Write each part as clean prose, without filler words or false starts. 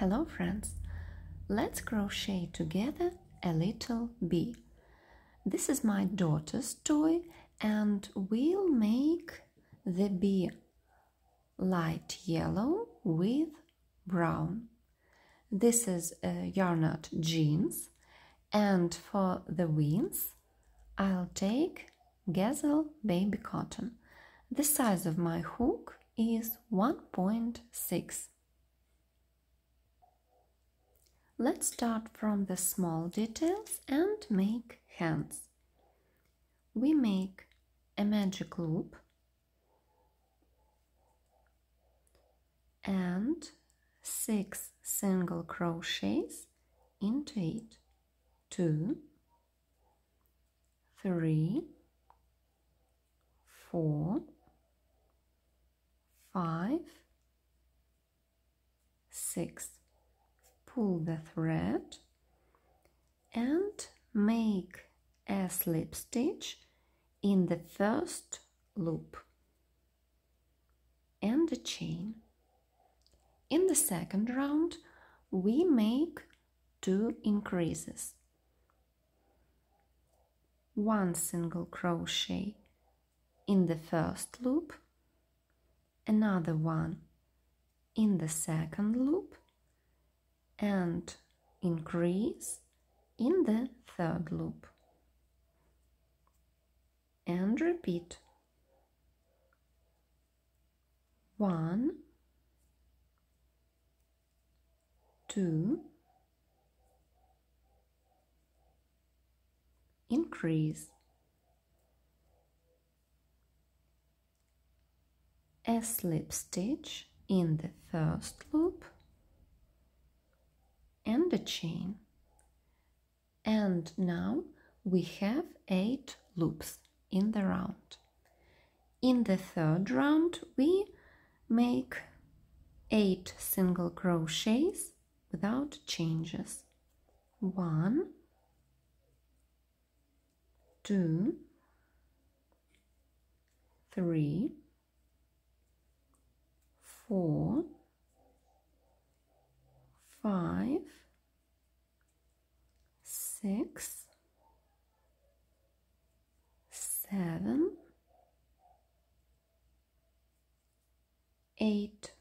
Hello friends, let's crochet together a little bee. This is my daughter's toy and we'll make the bee light yellow with brown. This is yarn-out jeans, and for the wings I'll take gazelle baby cotton. The size of my hook is 1.6. Let's start from the small details and make hands. We make a magic loop and 6 single crochets into it. 2, 3, 4, 5, 6. Pull the thread and make a slip stitch in the first loop and a chain. In the second round we make 2 increases. 1 single crochet in the first loop, another one in the second loop, and increase in the third loop, and repeat. 1, 2, increase, a slip stitch in the first loop and a chain. And now we have 8 loops in the round. In the third round we make 8 single crochets without changes. 1, 2, 3, 4, 5, 6, 7, 8.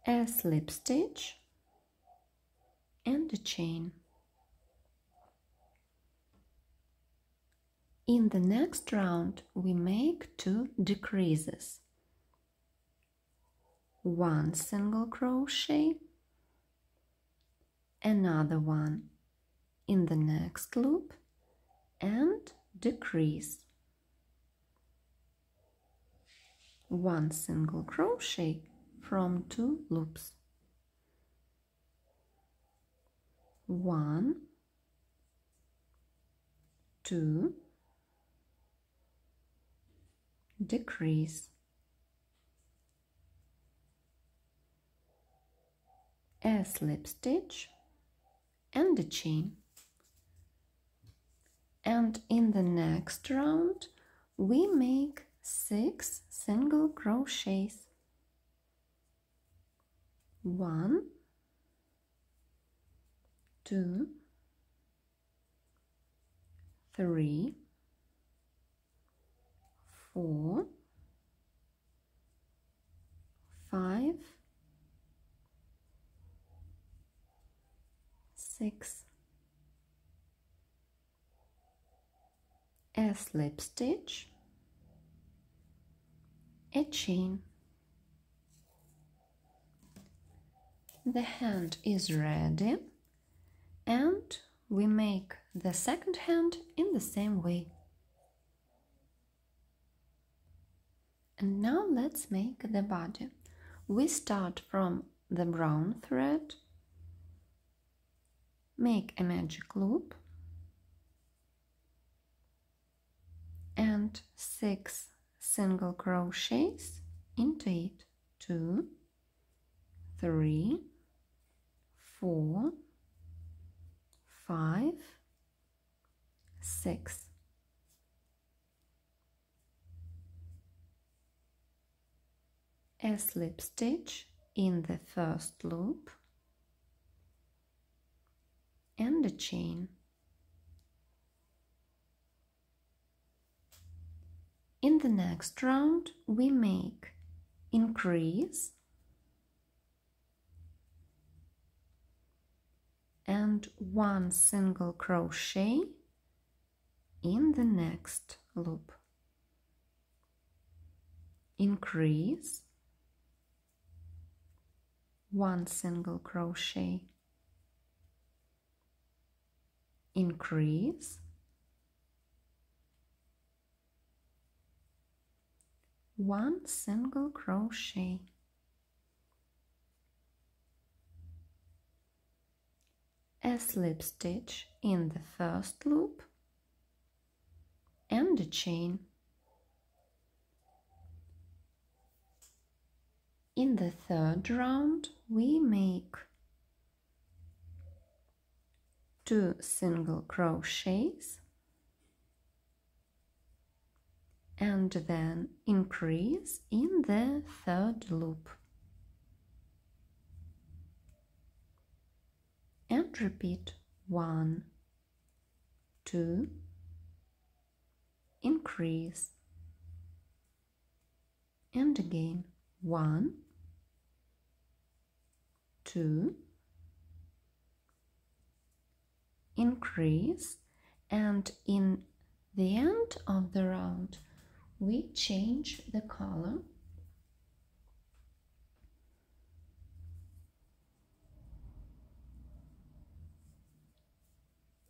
A slip stitch and a chain. In the next round we make 2 decreases. 1 single crochet, another one in the next loop, and decrease. 1 single crochet from 2 loops. 1, 2, decrease, a slip stitch and a chain. And in the next round we make 6 single crochets. 1, 2, 3, 4, 5, 6. A slip stitch, a chain. The hand is ready and we make the second hand in the same way. And now let's make the body. We start from the brown thread, make a magic loop and 6 single crochets into it. 2, 3, 4, 5, 6. A slip stitch in the first loop and a chain. In the next round we make increase and 1 single crochet in the next loop. Increase, 1 single crochet, increase, 1 single crochet, a slip stitch in the first loop and a chain. In the third round we make 2 single crochets and then increase in the third loop and repeat 1, 2, increase, and again 1, 2, increase, and in the end of the round we change the color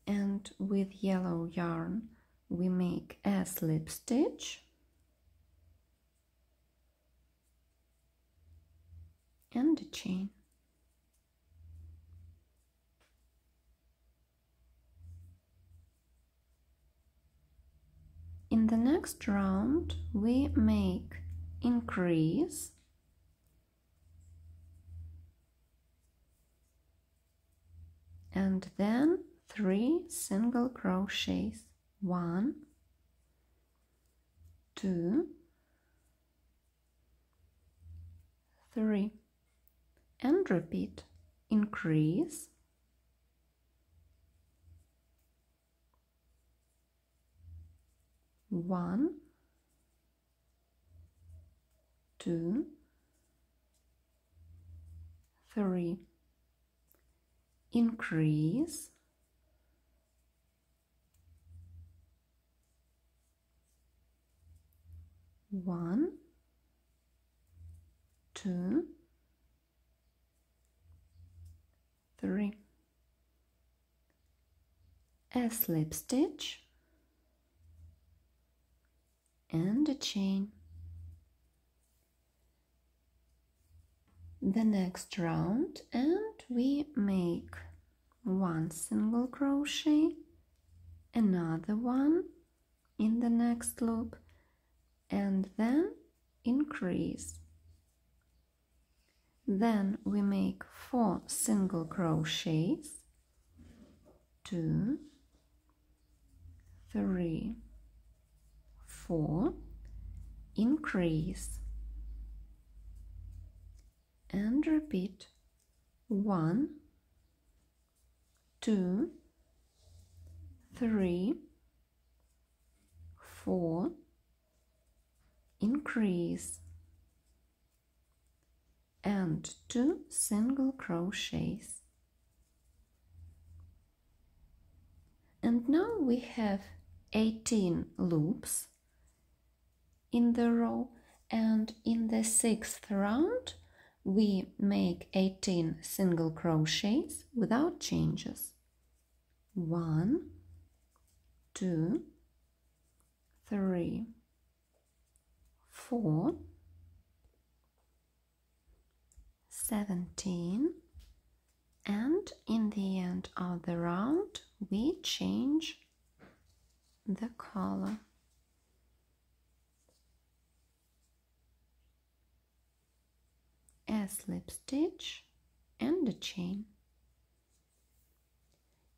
and with yellow yarn we make a slip stitch and a chain. In the next round we make increase and then 3 single crochets, 1, 2, 3, and repeat increase, 1, 2, 3, increase, 1, 2, 3, a slip stitch and a chain. The next round and we make 1 single crochet, another one in the next loop, and then increase. Then we make 4 single crochets, 2, 3, 4, increase, and repeat 1, 2, 3, 4, increase, and 2 single crochets. And now we have 18 loops in the row, and in the 6th round we make 18 single crochets without changes. 1, 2, 3, 4, 17, and in the end of the round we change the color. A slip stitch and a chain.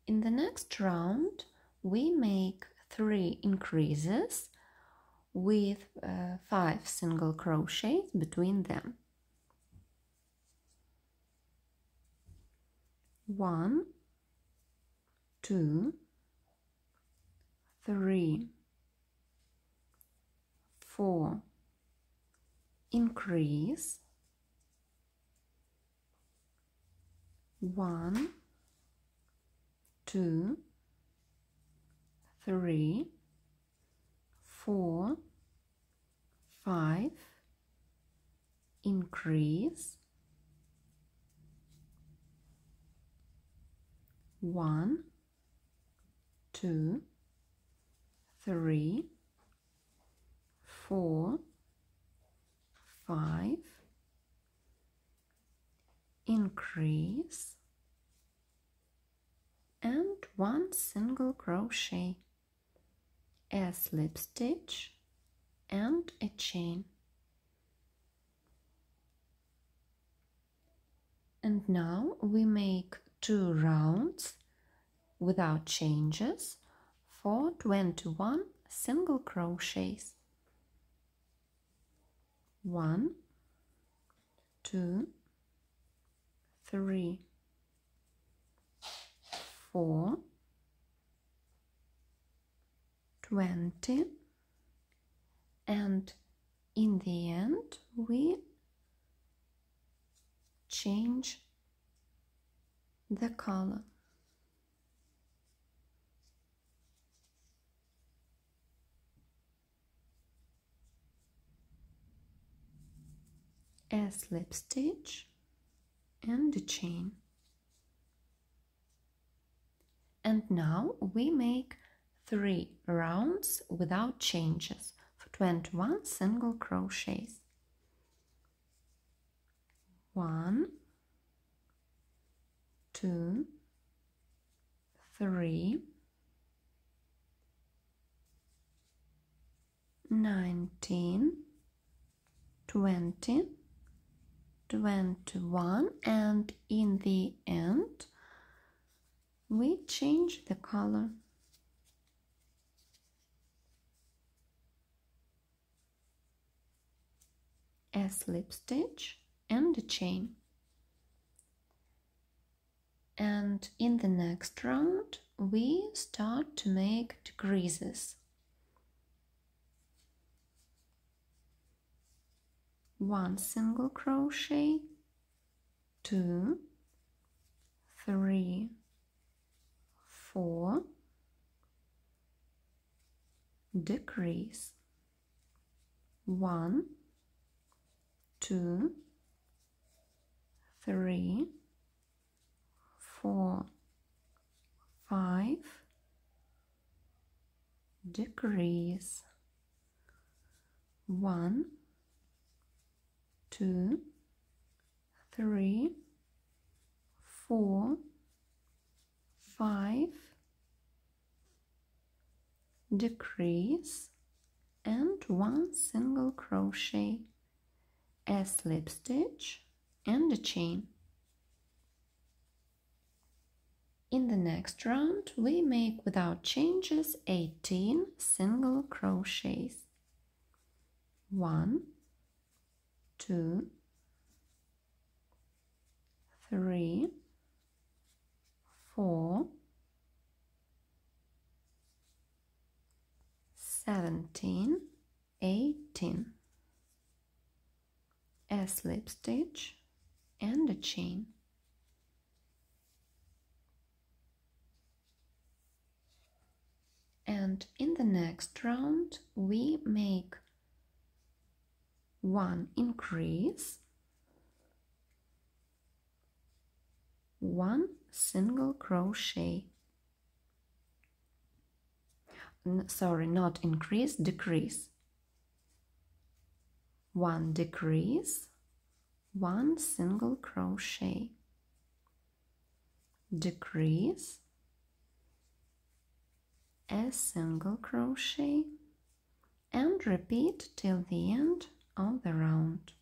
In the next round we make 3 increases with 5 single crochets between them. 1, 2, 3, 4, increase, 1, 2, 3, 4, 5, increase, 1, 2, 3, 4, 5, increase, and 1 single crochet, a slip stitch and a chain. And now we make 2 rounds without changes for 21 single crochets. 1, 2, 3, 4, 20, and in the end we change the color. A slip stitch and a chain. And now we make 3 rounds without changes for 21 single crochets. 1, 2, 3, 19, 20, 21, and in the end we change the color. A slip stitch and a chain. And in the next round we start to make decreases. 1 single crochet, 2, 3, 4, decrease, 1, 2, 3, 4, 5, decrease, 1, 2, 3, 4, 5, decrease, and 1 single crochet, a slip stitch and a chain. In the next round we make without changes 18 single crochets. 1, 2, 3, 4, 17, 18, a slip stitch and a chain. And in the next round we make 1 increase, 1 single crochet. Sorry, not increase, decrease. 1 decrease, 1 single crochet, decrease, a single crochet, and repeat till the end of the round.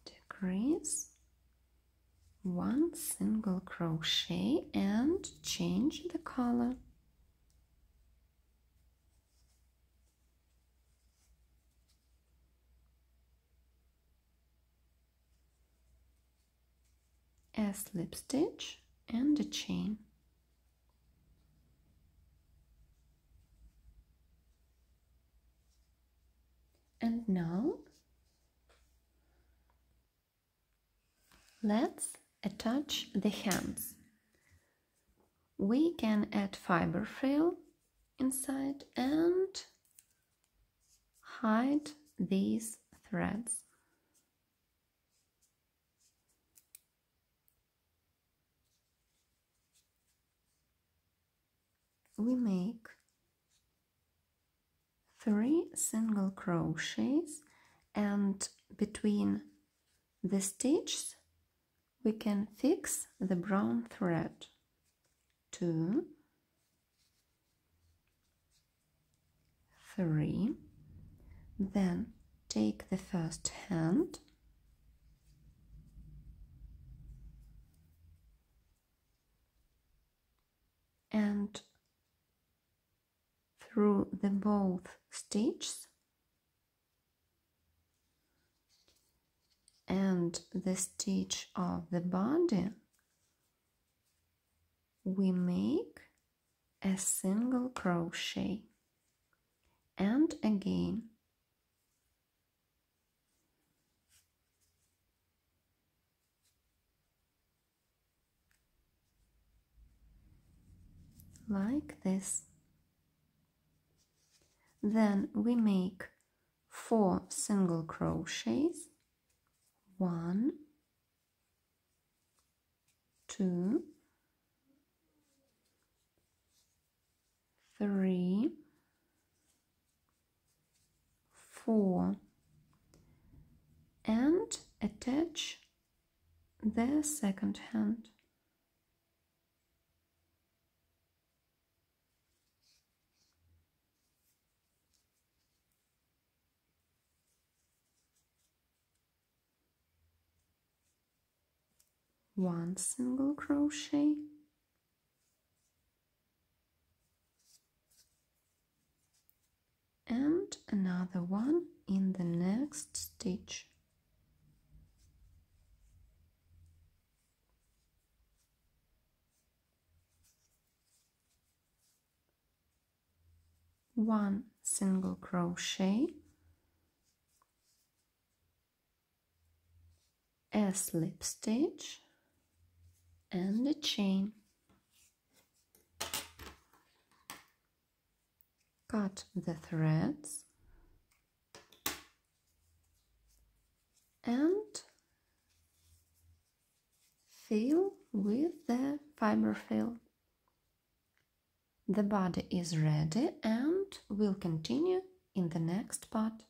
Decrease, 1 single crochet and change the color. A slip stitch and a chain. And now let's attach the hands. We can add fiber frill inside and hide these threads. We make 3 single crochets, and between the stitches we can fix the brown thread. 2, 3, then take the first hand and through the both stitches and the stitch of the body we make a single crochet, and again like this. Then we make 4 single crochets, 1, 2, 3, 4, and attach the second hand. One single crochet, and another one in the next stitch. One single crochet, a slip stitch and a chain. Cut the threads and fill with the fiber fill. The body is ready and we'll continue in the next part.